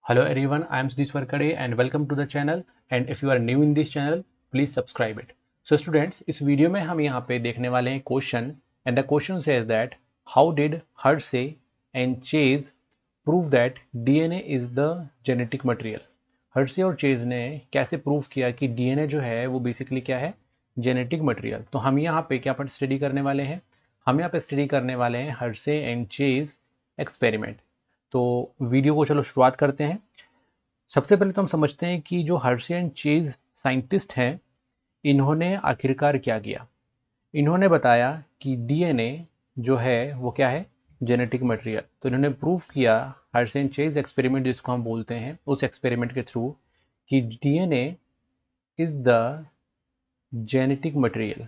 Hello everyone, I am Sudhir Swarkade and welcome to the channel, and if you are new in this channel, please subscribe it. So students, इस video में हम यहाँ पे देखने वाले हैं question, and the question says that how did Hersey and Chase prove that DNA is the genetic material? Hershey और chase ने कैसे प्रूव किया कि डीएनए जो है वो बेसिकली क्या है, जेनेटिक मटेरियल। तो हम यहाँ पे क्या पर स्टडी करने वाले हैं, हम यहाँ पे स्टडी करने वाले हैं हर्से एंड चेज एक्सपेरिमेंट। तो वीडियो को चलो शुरुआत करते हैं। सबसे पहले तो हम समझते हैं कि जो हर्से एंड चेज साइंटिस्ट हैं, इन्होंने आखिरकार क्या किया। इन्होंने बताया कि डीएनए जो है वो क्या है, जेनेटिक मटेरियल। तो इन्होंने प्रूव किया हर्से एंड चेज एक्सपेरिमेंट जिसको हम बोलते हैं, उस एक्सपेरिमेंट के थ्रू कि DNA is the genetic material.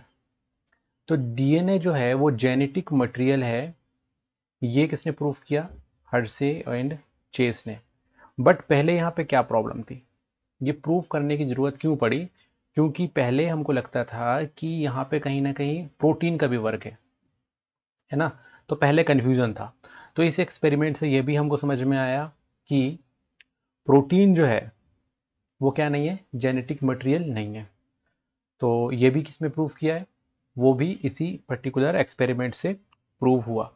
तो डीएनए जो है वो जेनेटिक मटेरियल है, ये किसने प्रूव किया, हर्से एंड चेज ने। बट पहले यहाँ पे क्या प्रॉब्लम थी, ये प्रूव करने की ज़रूरत क्यों पड़ी, क्योंकि पहले हमको लगता था कि यहाँ पे कहीं ना कहीं प्रोटीन का भी वर्क है ना। तो पहले कन्फ्यूज़न था। तो इस एक्सपेरिमेंट से ये भी हमको समझ में आया कि प्रोटीन जो है वो क्या नहीं है, जेनेटिक मटेरियल नहीं है। तो ये भी किसमें प्रूव किया है, वो भी इसी पर्टिकुलर एक्सपेरिमेंट से प्रूव हुआ।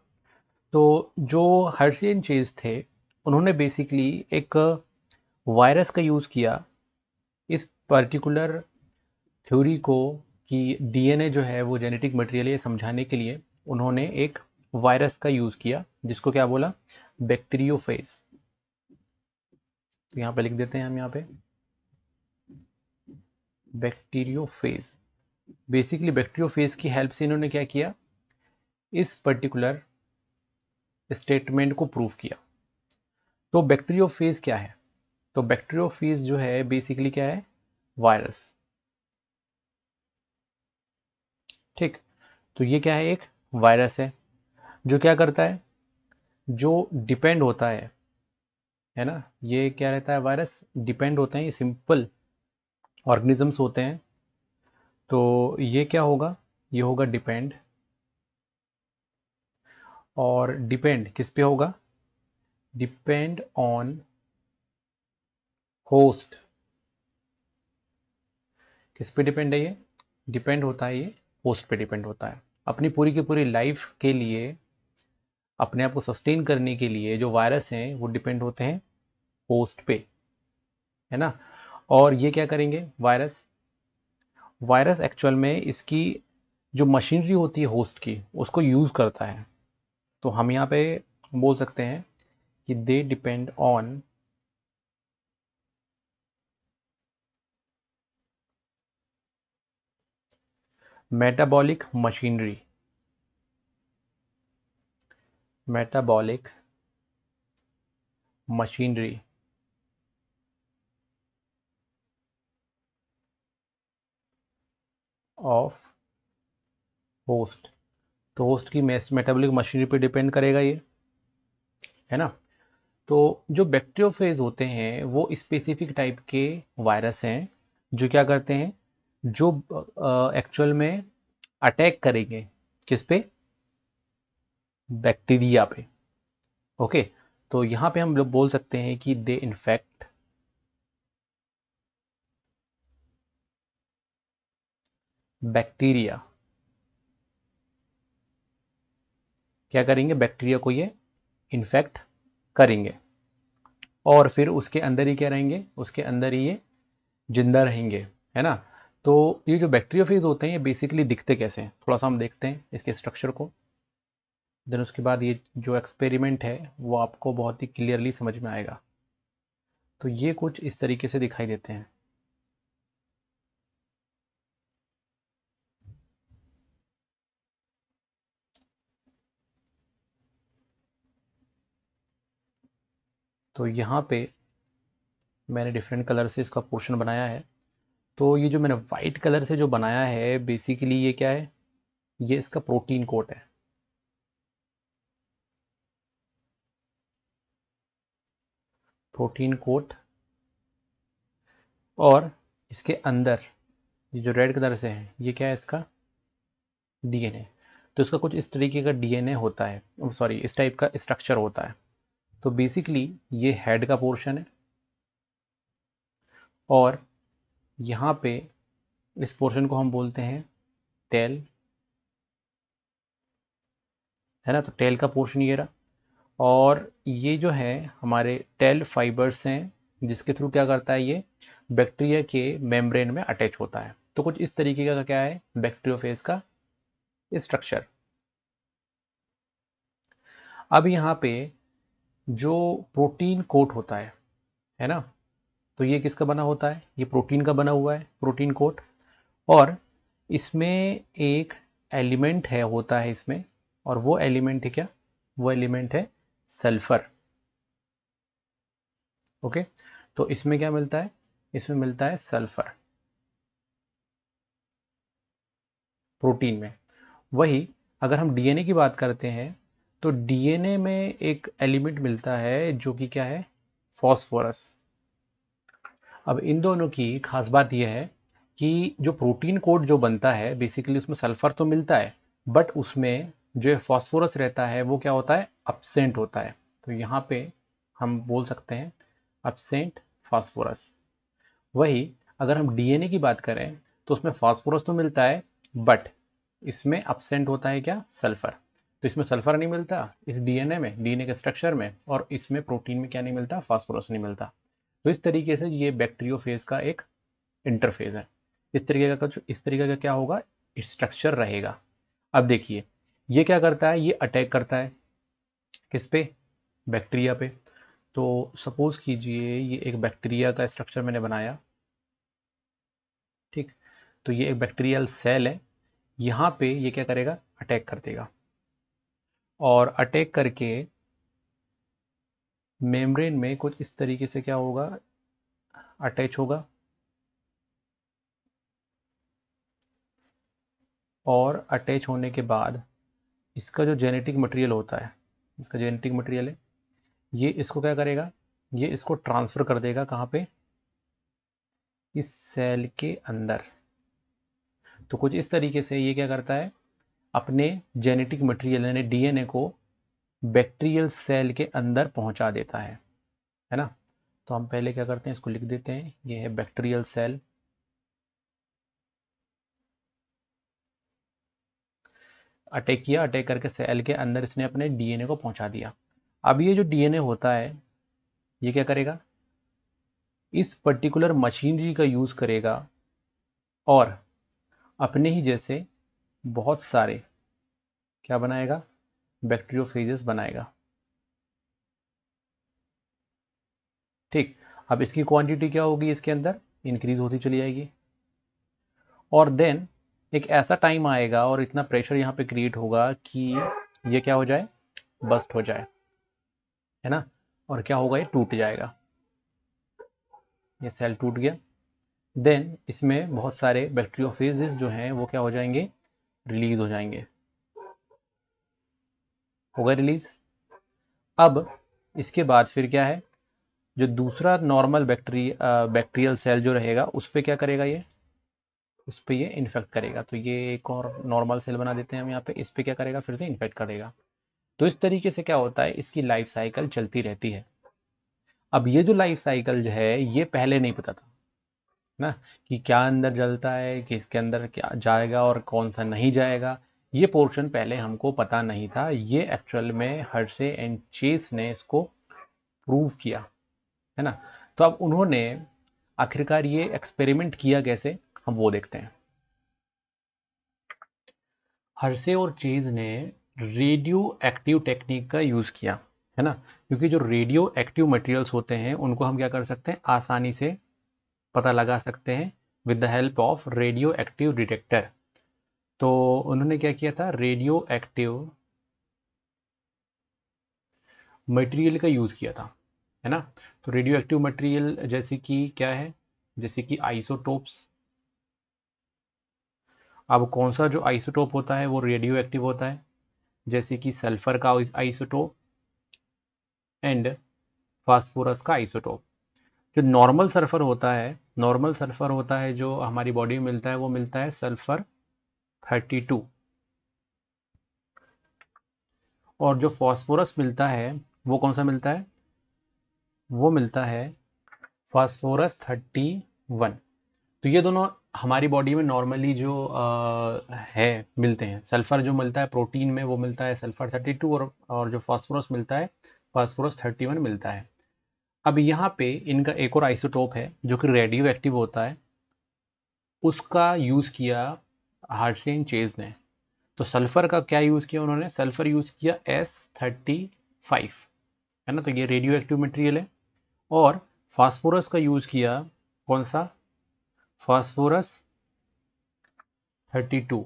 तो जो हर्शी एंड चेज थे, उन्होंने बेसिकली एक वायरस का यूज़ किया इस पर्टिकुलर थ्योरी को कि डीएनए जो है वो जेनेटिक मटेरियल है, समझाने के लिए उन्होंने एक वायरस का यूज़ किया जिसको क्या बोला, बैक्टीरियोफेज। तो यहाँ पे लिख देते हैं हम, यहाँ पे बैक्टीरियोफेज। बेसिकली बैक्टीरियोफेज की हेल्प से इन्होंने क्या किया, इस पर्टिकुलर स्टेटमेंट को प्रूव किया। तो बैक्टीरियोफेज क्या है, तो बैक्टीरियोफेज जो है बेसिकली क्या है, वायरस। ठीक, तो ये क्या है, एक वायरस है जो क्या करता है, जो डिपेंड होता है ना। ये क्या रहता है, वायरस डिपेंड होते हैं, ये सिंपल ऑर्गेनिजम्स होते हैं। तो ये क्या होगा, ये होगा डिपेंड। और डिपेंड किस पे होगा, डिपेंड ऑन होस्ट। किस पे डिपेंड है, ये डिपेंड होता है, ये होस्ट पे डिपेंड होता है। अपनी पूरी की पूरी लाइफ के लिए, अपने आप को सस्टेन करने के लिए जो वायरस हैं वो डिपेंड होते हैं होस्ट पे, है ना। और ये क्या करेंगे, वायरस वायरस एक्चुअल में इसकी जो मशीनरी होती है होस्ट की, उसको यूज़ करता है। तो हम यहाँ पे बोल सकते हैं कि they depend on metabolic machinery, metabolic machinery of host. तो होस्ट की मेटाबॉलिक मशीनरी पे डिपेंड करेगा ये, है ना। तो जो बैक्टीरियोफेज होते हैं वो स्पेसिफिक टाइप के वायरस हैं जो क्या करते हैं, जो एक्चुअल में अटैक करेंगे किस पे, बैक्टीरिया पे। ओके, तो यहाँ पे हम लोग बोल सकते हैं कि दे इन्फेक्ट बैक्टीरिया। क्या करेंगे, बैक्टीरिया को ये इन्फेक्ट करेंगे और फिर उसके अंदर ही क्या रहेंगे, उसके अंदर ही ये जिंदा रहेंगे, है ना। तो ये जो बैक्टीरियोफेज होते हैं ये बेसिकली दिखते कैसे हैं, थोड़ा सा हम देखते हैं इसके स्ट्रक्चर को। देन उसके बाद ये जो एक्सपेरिमेंट है वो आपको बहुत ही क्लियरली समझ में आएगा। तो ये कुछ इस तरीके से दिखाई देते हैं। तो यहाँ पे मैंने डिफरेंट कलर से इसका पोर्शन बनाया है। तो ये जो मैंने वाइट कलर से जो बनाया है बेसिकली ये क्या है, ये इसका प्रोटीन कोट है। Protein coat. और इसके अंदर ये जो रेड कलर से है ये क्या है, इसका डीएनए। तो इसका कुछ इस तरीके का डीएनए होता है, सॉरी इस टाइप का स्ट्रक्चर होता है। तो बेसिकली ये हेड का पोर्शन है, और यहाँ पे इस पोर्शन को हम बोलते हैं टेल, है ना। तो टेल का पोर्शन ये रहा और ये जो है हमारे टेल फाइबर्स हैं जिसके थ्रू क्या करता है, ये बैक्टीरिया के मेम्ब्रेन में अटैच होता है। तो कुछ इस तरीके का क्या है बैक्टीरियोफेज का स्ट्रक्चर। अब यहाँ पे जो प्रोटीन कोट होता है ना, तो ये किसका बना होता है, ये प्रोटीन का बना हुआ है, प्रोटीन कोट। और इसमें एक एलिमेंट है होता है इसमें, और वो एलिमेंट है क्या, वो एलिमेंट है सल्फर। ओके, तो इसमें क्या मिलता है, इसमें मिलता है सल्फर प्रोटीन में। वही अगर हम डीएनए की बात करते हैं तो डीएनए में एक एलिमेंट मिलता है जो कि क्या है, फॉस्फोरस। अब इन दोनों की खास बात यह है कि जो प्रोटीन कोड जो बनता है बेसिकली उसमें सल्फर तो मिलता है, बट उसमें जो फॉस्फोरस रहता है वो क्या होता है, अब्सेंट होता है। तो यहाँ पे हम बोल सकते हैं अब्सेंट फास्फोरस। वही अगर हम डीएनए की बात करें तो उसमें फास्फोरस तो मिलता है, बट इसमें अब्सेंट होता है क्या, सल्फर। तो इसमें सल्फर नहीं मिलता इस डीएनए में, डीएनए के स्ट्रक्चर में, और इसमें प्रोटीन में क्या नहीं मिलता, फास्फोरस नहीं मिलता। तो इस तरीके से ये बैक्टीरियोफेज का एक इंटरफेज है। इस तरीके का क्या होगा, स्ट्रक्चर रहेगा। अब देखिए ये क्या करता है, ये अटैक करता है किस पे, बैक्टीरिया पे। तो सपोज कीजिए ये एक बैक्टीरिया का स्ट्रक्चर मैंने बनाया, ठीक। तो ये एक बैक्टीरियल सेल है, यहाँ पे ये क्या करेगा, अटैक कर देगा और अटैक करके मेम्ब्रेन में कुछ इस तरीके से क्या होगा, अटैच होगा। और अटैच होने के बाद इसका जो जेनेटिक मटेरियल होता है, इसका जेनेटिक मटेरियल है, ये इसको क्या करेगा, ये इसको ट्रांसफ़र कर देगा कहाँ पे, इस सेल के अंदर। तो कुछ इस तरीके से ये क्या करता है, अपने जेनेटिक मटेरियल यानी डीएनए को बैक्टीरियल सेल के अंदर पहुंचा देता है ना। तो हम पहले क्या करते हैं, इसको लिख देते हैं, ये है बैक्टीरियल सेल। अटैक किया, अटैक करके सेल के अंदर इसने अपने डीएनए को पहुंचा दिया। अब ये जो डीएनए होता है ये क्या करेगा, इस पर्टिकुलर मशीनरी का यूज़ करेगा और अपने ही जैसे बहुत सारे क्या बनाएगा, बैक्टीरियोफेजेस बनाएगा, ठीक। अब इसकी क्वांटिटी क्या होगी, इसके अंदर इंक्रीज होती चली जाएगी और देन एक ऐसा टाइम आएगा और इतना प्रेशर यहाँ पे क्रिएट होगा कि ये क्या हो जाए, बस्ट हो जाए, है ना। और क्या होगा, ये टूट जाएगा, ये सेल टूट गया। देन इसमें बहुत सारे बैक्टीरियोफेजेस जो हैं वो क्या हो जाएंगे, रिलीज हो जाएंगे, होगा रिलीज। अब इसके बाद फिर क्या है, जो दूसरा नॉर्मल बैक्टीरियल सेल जो रहेगा उस पर क्या करेगा, ये उस पर ये इन्फेक्ट करेगा। तो ये एक और नॉर्मल सेल बना देते हैं हम यहाँ पे, इस पर क्या करेगा, फिर से इन्फेक्ट करेगा। तो इस तरीके से क्या होता है, इसकी लाइफ साइकिल चलती रहती है। अब ये जो लाइफ साइकिल जो है ये पहले नहीं पता था ना, कि क्या अंदर जलता है, किसके अंदर क्या जाएगा और कौन सा नहीं जाएगा। ये पोर्शन पहले हमको पता नहीं था, ये एक्चुअल में हर्शे एंड चेस ने इसको प्रूव किया, है ना। तो अब उन्होंने आखिरकार ये एक्सपेरिमेंट किया कैसे, हम वो देखते हैं। हर्शे और चेज ने रेडियो एक्टिव टेक्निक का यूज़ किया, है ना। क्योंकि जो रेडियो एक्टिव मटेरियल्स होते हैं उनको हम क्या कर सकते हैं, आसानी से पता लगा सकते हैं with the help of radio active detector. तो उन्होंने क्या किया था, रेडियो एक्टिव मटेरियल का यूज़ किया था, है ना। तो रेडियो एक्टिव मटेरियल जैसे कि क्या है, जैसे कि आइसोटोप्स। अब कौन सा जो आइसोटोप होता है वो रेडियो एक्टिव होता है, जैसे कि सल्फर का आइसोटोप एंड फास्फोरस का आइसोटोप। जो नॉर्मल सल्फर होता है, नॉर्मल सल्फर होता है जो हमारी बॉडी में मिलता है, वो मिलता है सल्फर 32। और जो फास्फोरस मिलता है वो कौन सा मिलता है, वो मिलता है फास्फोरस 1। तो ये दोनों हमारी बॉडी में नॉर्मली जो है मिलते हैं। सल्फर जो मिलता है प्रोटीन में वो मिलता है सल्फर 32, और जो फास्फोरस मिलता है फास्फोरस 31 मिलता है। अब यहाँ पे इनका एक और आइसोटोप है जो कि रेडियो एक्टिव होता है, उसका यूज़ किया हार्टसेन चेज ने। तो सल्फर का क्या यूज़ किया उन्होंने? सल्फर यूज़ किया S35, है ना, तो ये रेडियो एक्टिव मटेरियल है। और फास्फोरस का यूज़ किया कौन सा? फास्फोरस 32।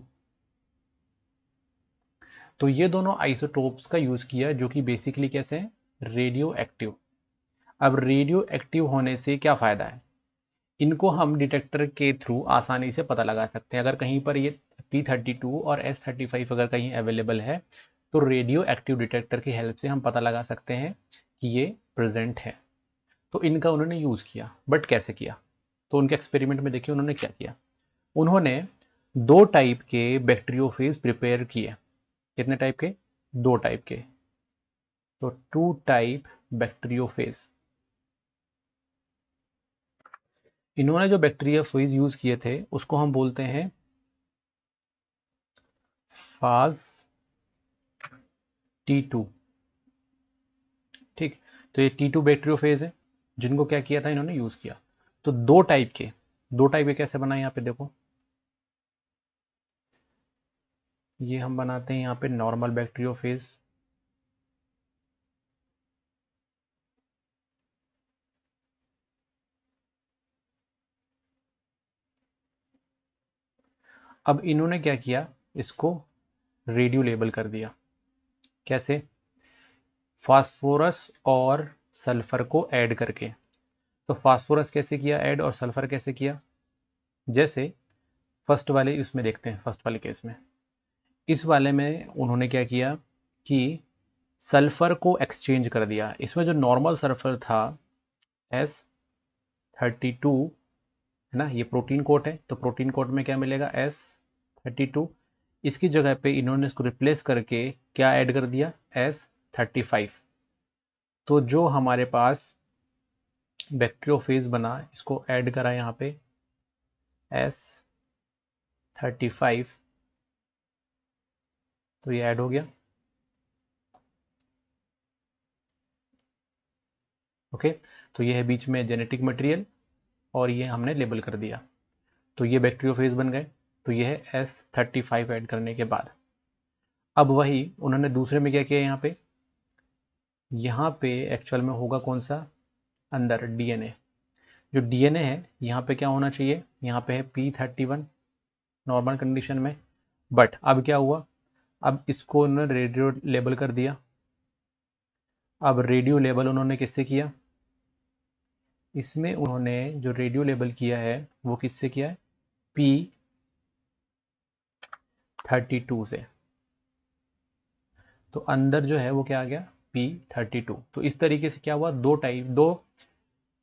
तो ये दोनों आइसोटोप्स का यूज़ किया जो कि बेसिकली कैसे हैं? Radio active. अब रेडियो एक्टिव होने से क्या फ़ायदा है? इनको हम डिटेक्टर के थ्रू आसानी से पता लगा सकते हैं। अगर कहीं पर ये P32 और S35 अगर कहीं अवेलेबल है तो रेडियो एक्टिव डिटेक्टर की हेल्प से हम पता लगा सकते हैं कि ये प्रेजेंट है। तो इनका उन्होंने यूज़ किया, बट कैसे किया? तो उनके एक्सपेरिमेंट में देखिए उन्होंने क्या किया। उन्होंने 2 टाइप के बैक्टीरियोफेज प्रिपेयर किए। कितने टाइप के? 2 टाइप के। तो 2 टाइप बैक्टीरियोफेज। इन्होंने जो बैक्टीरियोफेज यूज़ किए थे उसको हम बोलते हैं फाज T2। ठीक, तो ये T2 बैक्टीरियोफेज है जिनको क्या किया था इन्होंने यूज़ किया। तो 2 टाइप के कैसे बनाए यहाँ पे देखो। ये हम बनाते हैं यहाँ पे नॉर्मल बैक्टीरियोफेज। अब इन्होंने क्या किया, इसको रेडियो लेबल कर दिया। कैसे? फास्फोरस और सल्फर को ऐड करके। तो फास्फोरस कैसे किया ऐड और सल्फर कैसे किया? जैसे फर्स्ट वाले इसमें देखते हैं, फर्स्ट वाले केस में, इस वाले में उन्होंने क्या किया कि सल्फर को एक्सचेंज कर दिया। इसमें जो नॉर्मल सल्फर था S32, है ना, ये प्रोटीन कोट है, तो प्रोटीन कोट में क्या मिलेगा? S32। इसकी जगह पे इन्होंने इसको रिप्लेस करके क्या ऐड कर दिया? S35। तो जो हमारे पास बैक्टीरियोफेज बना इसको ऐड करा यहाँ पे S35, तो ये ऐड हो गया। ओके, तो ये है बीच में जेनेटिक मटेरियल और ये हमने लेबल कर दिया, तो ये बैक्टीरियोफेज बन गए। तो ये है S35 ऐड करने के बाद। अब वही उन्होंने दूसरे में क्या किया, यहाँ पे एक्चुअल में होगा कौन सा? अंदर डीएनए। जो डीएनए है यहाँ पे क्या होना चाहिए? यहाँ पे है P31 नॉर्मल कंडीशन में, बट अब क्या हुआ? अब इसको उन्होंने रेडियो लेबल कर दिया। अब रेडियो लेबल उन्होंने किससे किया? इसमें उन्होंने जो रेडियो लेबल किया है वो किससे किया है? P32 से। तो अंदर जो है वो क्या आ गया? P32। तो इस तरीके से क्या हुआ? दो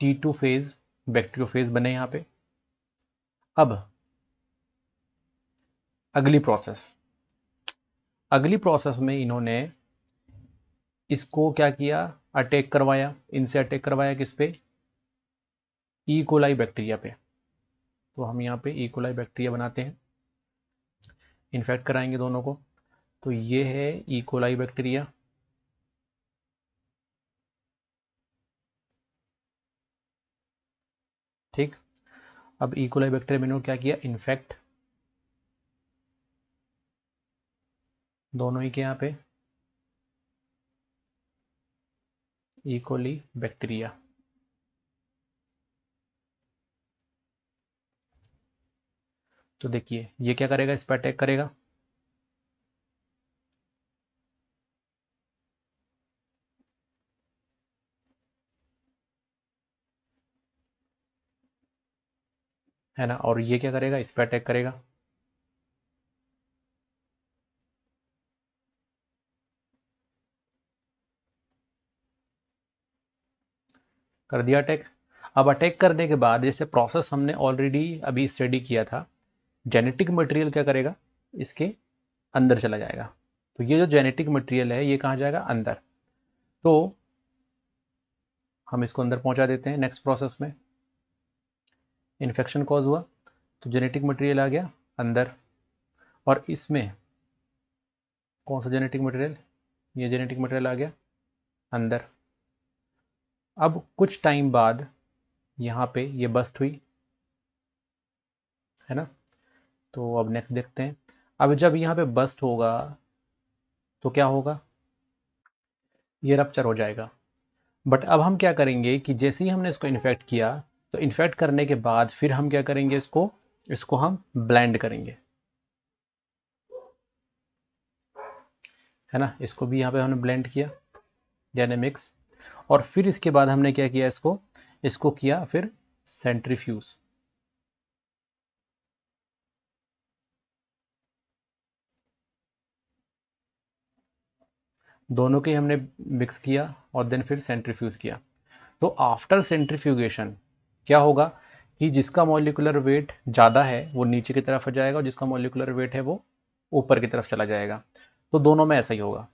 T2 फेज बैक्टीरियोफेज बने यहाँ पे। अब अगली प्रोसेस में इन्होंने इसको क्या किया? अटैक करवाया। इनसे अटैक करवाया किस पे? ई कोलाई बैक्टीरिया पे। तो हम यहाँ पे ई कोलाई बैक्टीरिया बनाते हैं, इन्फेक्ट कराएंगे दोनों को। तो ये है ई कोलाई बैक्टीरिया। ठीक, अब ई कोलाई बैक्टीरिया में इन्होंने क्या किया? इन्फेक्ट दोनों ही के यहाँ पे ई कोली बैक्टीरिया। तो देखिए ये क्या करेगा? इस पर अटैक करेगा। है ना, और ये क्या करेगा? इस पर अटैक करेगा। कर दिया अटैक। अब अटैक करने के बाद जैसे प्रोसेस हमने ऑलरेडी अभी स्टडी किया था, जेनेटिक मटेरियल क्या करेगा? इसके अंदर चला जाएगा। तो ये जो जेनेटिक मटेरियल है ये कहाँ जाएगा? अंदर। तो हम इसको अंदर पहुंचा देते हैं नेक्स्ट प्रोसेस में। इन्फेक्शन कॉज हुआ तो जेनेटिक मटेरियल आ गया अंदर, और इसमें कौन सा जेनेटिक मटेरियल, ये जेनेटिक मटेरियल आ गया अंदर। अब कुछ टाइम बाद यहाँ पे ये बस्ट हुई, है ना। तो अब नेक्स्ट देखते हैं। अब जब यहाँ पे बस्ट होगा तो क्या होगा, ये रप्चर हो जाएगा। बट अब हम क्या करेंगे कि जैसे ही हमने इसको इन्फेक्ट किया, तो इन्फेक्ट करने के बाद फिर हम क्या करेंगे, इसको इसको हम ब्लेंड करेंगे, है ना। इसको भी यहाँ पे हमने ब्लेंड किया यानी मिक्स, और फिर इसके बाद हमने क्या किया, इसको इसको किया फिर सेंट्रीफ्यूज। दोनों के हमने मिक्स किया और देन फिर सेंट्रीफ्यूज किया। तो आफ्टर सेंट्रीफ्यूगेशन क्या होगा कि जिसका मॉलिक्यूलर वेट ज़्यादा है वो नीचे की तरफ आ जाएगा, और जिसका मॉलिक्यूलर वेट है वो ऊपर की तरफ चला जाएगा। तो दोनों में ऐसा ही होगा।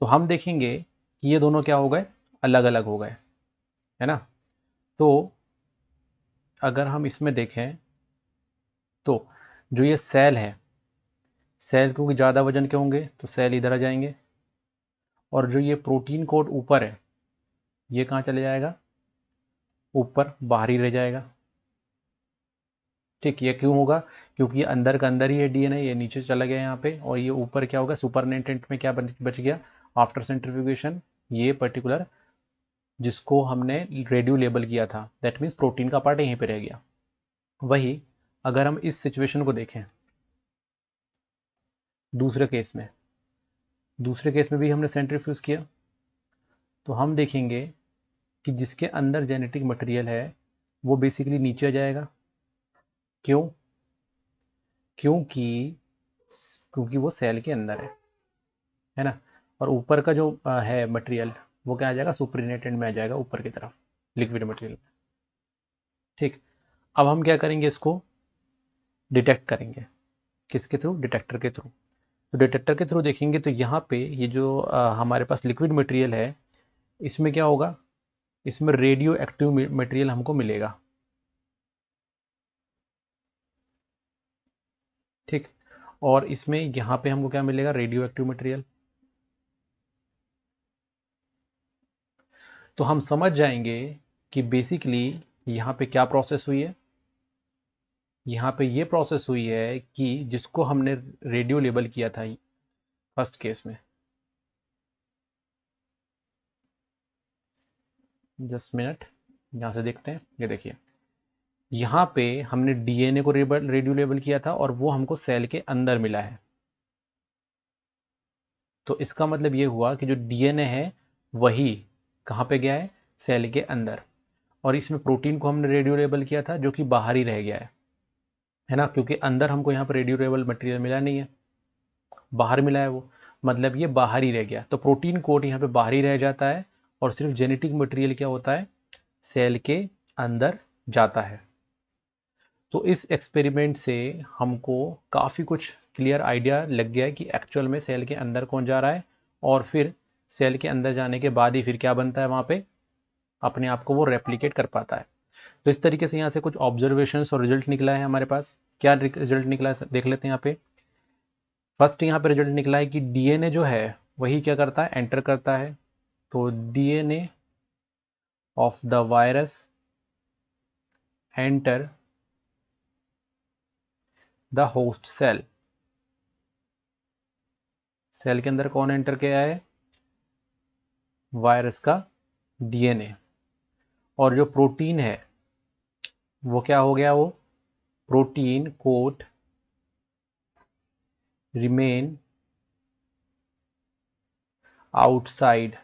तो हम देखेंगे कि ये दोनों क्या हो गए, अलग अलग हो गए, है ना। तो अगर हम इसमें देखें तो जो ये सेल है, सेल क्योंकि ज़्यादा वजन के होंगे तो सेल इधर आ जाएंगे, और जो ये प्रोटीन कोड ऊपर है ये कहाँ चले जाएगा, ऊपर बाहर ही रह जाएगा। ठीक, ये क्यों होगा, क्योंकि ये अंदर का अंदर ही है डीएनए, ये नीचे चला गया यहाँ पे, और ये ऊपर क्या होगा, सुपरनेटेंट में क्या बच गया आफ्टर सेंट्रीफ्यूगेशन, ये पर्टिकुलर जिसको हमने रेडियो लेबल किया था, दैट मीन्स प्रोटीन का पार्ट यहीं पे रह गया। वही अगर हम इस सिचुएशन को देखें दूसरे केस में, दूसरे केस में भी हमने सेंट्रीफ्यूज किया, तो हम देखेंगे कि जिसके अंदर जेनेटिक मटेरियल है वो बेसिकली नीचे आ जाएगा। क्यों, क्योंकि क्योंकि वो सेल के अंदर है ना। और ऊपर का जो है मटेरियल वो क्या आ जाएगा, सुपरनेटेंट में आ जाएगा ऊपर की तरफ, लिक्विड मटेरियल। ठीक, अब हम क्या करेंगे, इसको डिटेक्ट करेंगे, किसके थ्रू, डिटेक्टर के थ्रू। तो डिटेक्टर के थ्रू देखेंगे तो यहाँ पे ये जो हमारे पास लिक्विड मटेरियल है, इसमें क्या होगा, इसमें रेडियो एक्टिव मटेरियल हमको मिलेगा। ठीक, और इसमें यहाँ पे हमको क्या मिलेगा, रेडियो एक्टिव मटेरियल। तो हम समझ जाएंगे कि बेसिकली यहाँ पे क्या प्रोसेस हुई है। यहाँ पे ये प्रोसेस हुई है कि जिसको हमने रेडियो लेबल किया था फर्स्ट केस में, जस्ट मिनट, यहाँ से देखते हैं, ये देखिए यहाँ पे हमने डीएनए को रेडियो लेबल किया था और वो हमको सेल के अंदर मिला है। तो इसका मतलब ये हुआ कि जो डीएनए है वही कहाँ पे गया है, सेल के अंदर, और इसमें प्रोटीन को हमने रेडियो लेबल किया था जो कि बाहर ही रह गया है ना, क्योंकि अंदर हमको यहाँ पर रेडियो लेबल मटेरियल मिला नहीं है, बाहर मिला है वो, मतलब ये बाहर ही रह गया। तो प्रोटीन कोड यहाँ पे बाहर ही रह जाता है और सिर्फ जेनेटिक मटेरियल क्या होता है, सेल के अंदर जाता है। तो इस एक्सपेरिमेंट से हमको काफ़ी कुछ क्लियर आइडिया लग गया है कि एक्चुअल में सेल के अंदर कौन जा रहा है, और फिर सेल के अंदर जाने के बाद ही फिर क्या बनता है वहाँ पे, अपने आप को वो रेप्लिकेट कर पाता है। तो इस तरीके से यहाँ से कुछ ऑब्जर्वेशंस और रिजल्ट निकला है हमारे पास। क्या रिजल्ट निकला है देख लेते हैं यहाँ पे। फर्स्ट यहाँ पे रिजल्ट निकला है कि डीएनए जो है वही क्या करता है, एंटर करता है। तो DNA of the virus enter the host cell. Cell के अंदर कौन एंटर किया है, वायरस का डीएनए। और जो प्रोटीन है वो क्या हो गया, वो प्रोटीन कोट रिमेन आउटसाइड,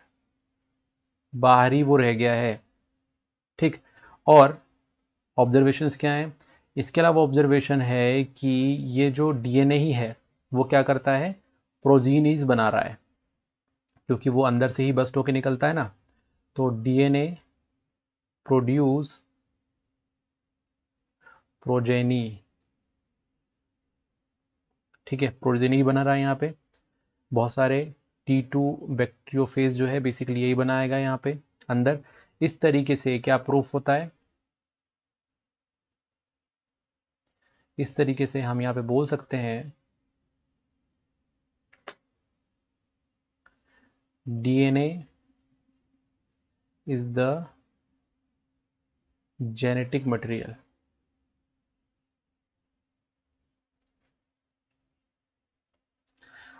बाहरी वो रह गया है। ठीक, और ऑब्जर्वेशंस क्या हैं, इसके अलावा ऑब्जर्वेशन है कि ये जो डीएनए ही है वो क्या करता है, प्रोजीनीज बना रहा है, क्योंकि वो अंदर से ही बस्ट होकर निकलता है ना। तो डीएनए प्रोड्यूस प्रोजेनी, ठीक है, प्रोजेनी बना रहा है यहाँ पे बहुत सारे। T2 बैक्टीरियोफेज जो है बेसिकली यही बनाएगा यहाँ पे अंदर। इस तरीके से क्या प्रूफ होता है, इस तरीके से हम यहाँ पे बोल सकते हैं DNA is the genetic material।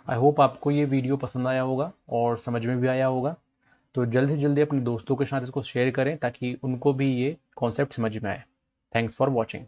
I hope आपको ये वीडियो पसंद आया होगा और समझ में भी आया होगा। तो जल्द से जल्दी अपने दोस्तों के साथ इसको शेयर करें ताकि उनको भी ये कॉन्सेप्ट समझ में आए। Thanks for watching.